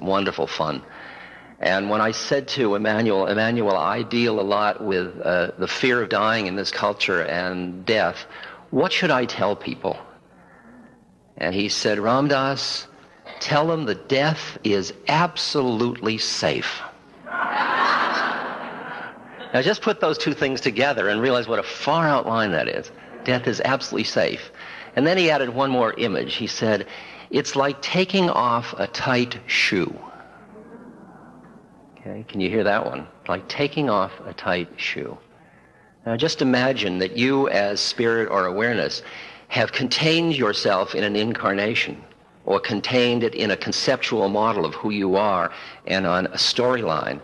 wonderful fun. And when I said to Emmanuel, I deal a lot with the fear of dying in this culture and death. What should I tell people? And he said, Ram Dass, tell them that death is absolutely safe. Now just put those two things together and realize what a far out line that is. Death is absolutely safe. And then he added one more image. He said, it's like taking off a tight shoe. Okay, can you hear that one? Like taking off a tight shoe. Now just imagine that you as spirit or awareness have contained yourself in an incarnation, or contained it in a conceptual model of who you are and on a storyline.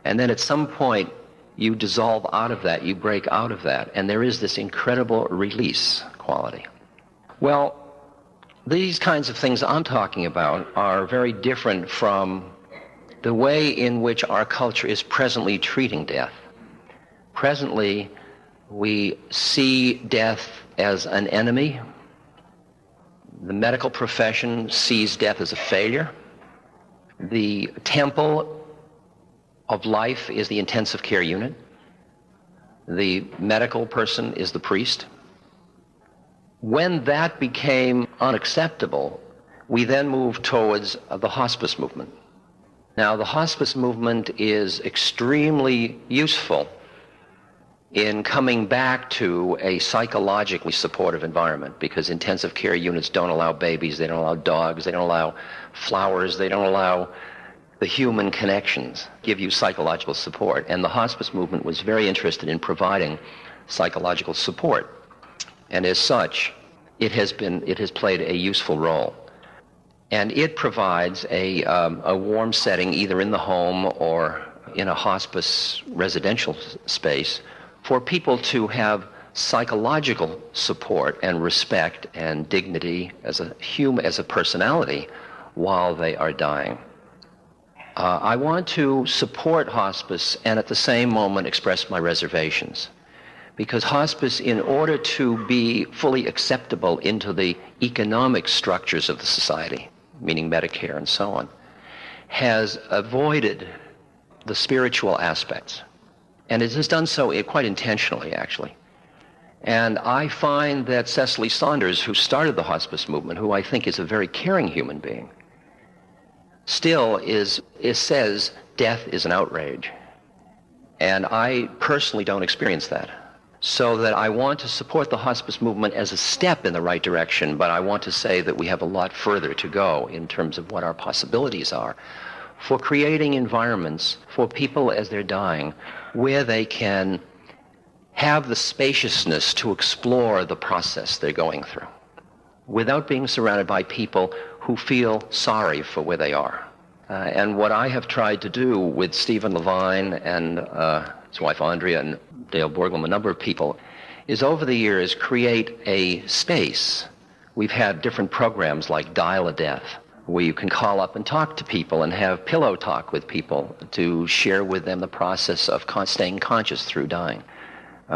And then at some point you dissolve out of that, you break out of that, and there is this incredible release quality. Well, these kinds of things I'm talking about are very different from the way in which our culture is presently treating death. Presently, we see death as an enemy. The medical profession sees death as a failure. The temple of life is the intensive care unit. The medical person is the priest. When that became unacceptable, we then moved towards the hospice movement. Now, the hospice movement is extremely useful in coming back to a psychologically supportive environment, because intensive care units don't allow babies, they don't allow dogs, they don't allow flowers, they don't allow the human connections, give you psychological support. And the hospice movement was very interested in providing psychological support. And as such, it has played a useful role. And it provides a warm setting either in the home or in a hospice residential space for people to have psychological support and respect and dignity as a human, as a personality, while they are dying. I want to support hospice and at the same moment express my reservations. Because hospice, in order to be fully acceptable into the economic structures of the society, meaning Medicare and so on, has avoided the spiritual aspects. And it has done so quite intentionally, actually. And I find that Cecily Saunders, who started the hospice movement, who I think is a very caring human being, still says death is an outrage. And I personally don't experience that. So that I want to support the hospice movement as a step in the right direction, but I want to say that we have a lot further to go in terms of what our possibilities are for creating environments for people as they're dying where they can have the spaciousness to explore the process they're going through without being surrounded by people who feel sorry for where they are. And what I have tried to do with Stephen Levine and his wife Andrea and Dale Borglum, a number of people, is over the years create a space. We've had different programs like Dial a Death, where you can call up and talk to people and have pillow talk with people to share with them the process of staying conscious through dying.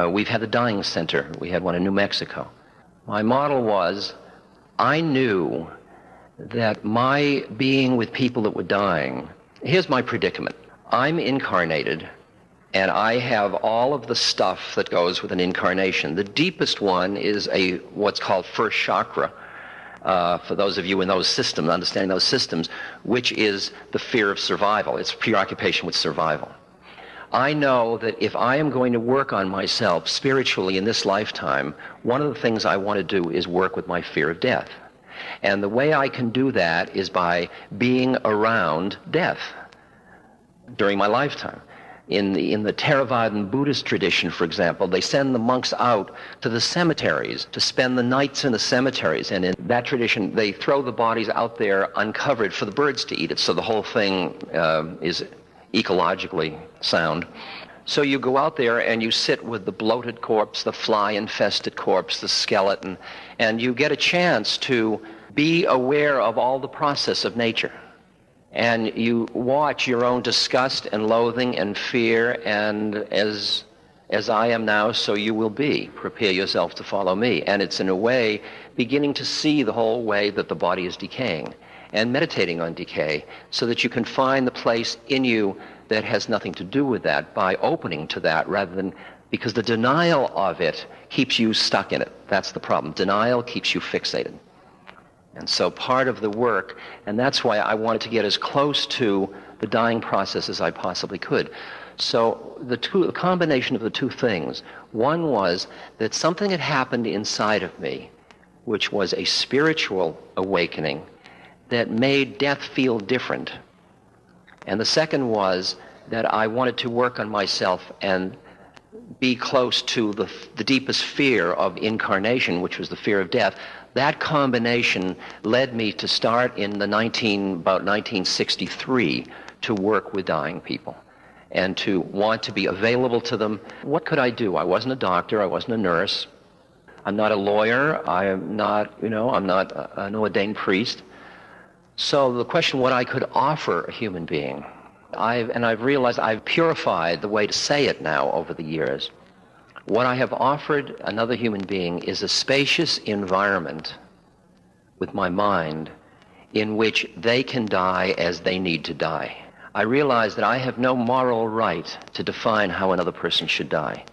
We've had the Dying Center. We had one in New Mexico. My model was, I knew that my being with people that were dying, here's my predicament. I'm incarnated, and I have all of the stuff that goes with an incarnation. The deepest one is what's called first chakra, for those of you in those systems, understanding those systems, which is the fear of survival. It's preoccupation with survival. I know that if I am going to work on myself spiritually in this lifetime, one of the things I want to do is work with my fear of death. And the way I can do that is by being around death during my lifetime. In the Theravadan Buddhist tradition, for example, they send the monks out to the cemeteries to spend the nights in the cemeteries. And in that tradition, they throw the bodies out there uncovered for the birds to eat it. So the whole thing is ecologically sound. So you go out there and you sit with the bloated corpse, the fly-infested corpse, the skeleton, and you get a chance to be aware of all the process of nature. And you watch your own disgust and loathing and fear, and as I am now, so you will be. Prepare yourself to follow me. And it's in a way beginning to see the whole way that the body is decaying. and meditating on decay so that you can find the place in you that has nothing to do with that by opening to that rather than, because the denial of it keeps you stuck in it. That's the problem. Denial keeps you fixated. And so part of the work, and that's why I wanted to get as close to the dying process as I possibly could. So the combination of the two things, one was that something had happened inside of me, which was a spiritual awakening that made death feel different. And the second was that I wanted to work on myself and be close to the deepest fear of incarnation, which was the fear of death. That combination led me to start in about 1963 to work with dying people and to want to be available to them. What could I do? I wasn't a doctor. I wasn't a nurse. I'm not a lawyer. I'm not an ordained priest. So the question, what I could offer a human being, I've realized I've purified the way to say it now over the years. What I have offered another human being is a spacious environment with my mind in which they can die as they need to die. I realize that I have no moral right to define how another person should die.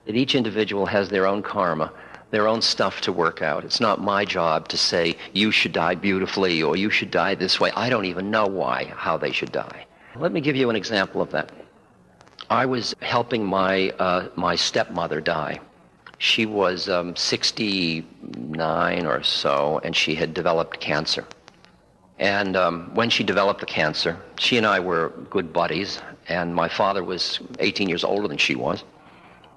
That each individual has their own karma, their own stuff to work out. It's not my job to say, you should die beautifully or you should die this way. I don't even know how they should die. Let me give you an example of that. I was helping my stepmother die. She was 69 or so, and she had developed cancer. And when she developed the cancer, she and I were good buddies, and my father was 18 years older than she was.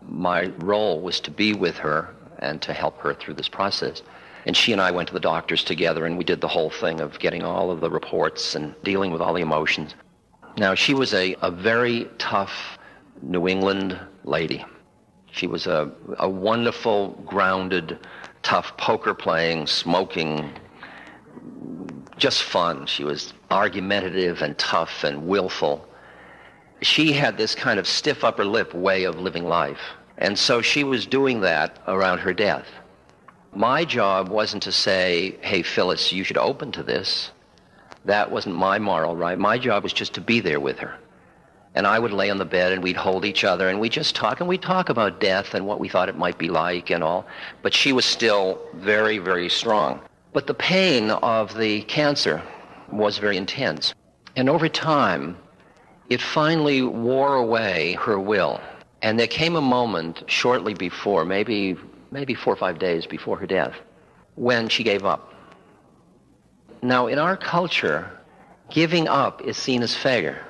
My role was to be with her and to help her through this process. And she and I went to the doctors together, and we did the whole thing of getting all of the reports and dealing with all the emotions. Now, she was a very tough New England lady. She was a wonderful, grounded, tough, poker-playing, smoking, just fun. She was argumentative and tough and willful. She had this kind of stiff upper lip way of living life. And so she was doing that around her death. My job wasn't to say, hey, Phyllis, you should open to this. That wasn't my moral right. My job was just to be there with her. And I would lay on the bed and we'd hold each other and we'd just talk, and we'd talk about death and what we thought it might be like and all. But she was still very, very strong. But the pain of the cancer was very intense. And over time, it finally wore away her will. And there came a moment shortly before, maybe 4 or 5 days before her death, when she gave up. Now, in our culture, giving up is seen as failure.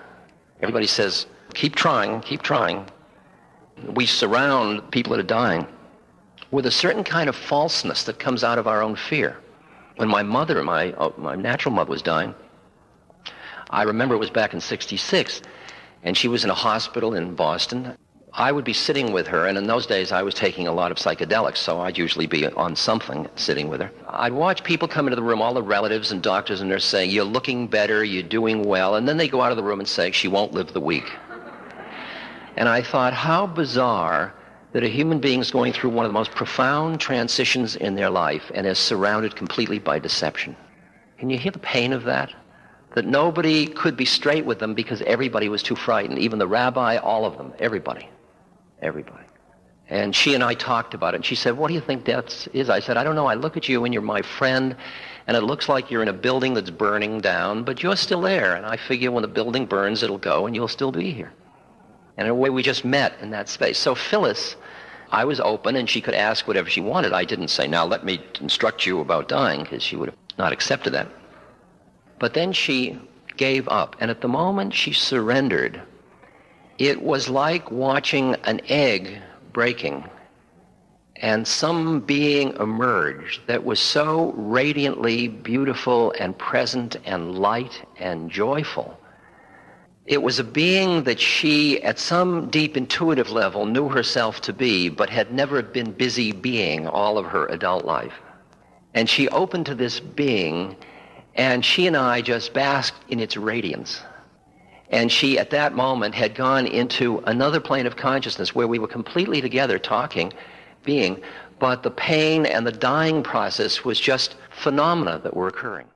Everybody says, keep trying, keep trying. We surround people that are dying with a certain kind of falseness that comes out of our own fear. When my mother, my natural mother, was dying, I remember it was back in '66, and she was in a hospital in Boston. I would be sitting with her, and in those days I was taking a lot of psychedelics, so I'd usually be on something sitting with her. I'd watch people come into the room, all the relatives and doctors and nurses saying, you're looking better, you're doing well, and then they go out of the room and say, she won't live the week. And I thought, how bizarre that a human being is going through one of the most profound transitions in their life and is surrounded completely by deception. Can you hear the pain of that? That nobody could be straight with them because everybody was too frightened, even the rabbi, all of them, everybody. And she and I talked about it, and she said, what do you think death is? I said, I don't know. I look at you and you're my friend, and it looks like you're in a building that's burning down, but you're still there, and I figure when the building burns, it'll go, and you'll still be here. And in a way, we just met in that space. So Phyllis, I was open, and she could ask whatever she wanted. I didn't say, now let me instruct you about dying, because she would have not accepted that. But then she gave up, and at the moment she surrendered, it was like watching an egg breaking, and some being emerged that was so radiantly beautiful and present and light and joyful. It was a being that she, at some deep intuitive level, knew herself to be, but had never been busy being all of her adult life. And she opened to this being, and she and I just basked in its radiance. And she, at that moment, had gone into another plane of consciousness where we were completely together talking, being, but the pain and the dying process was just phenomena that were occurring.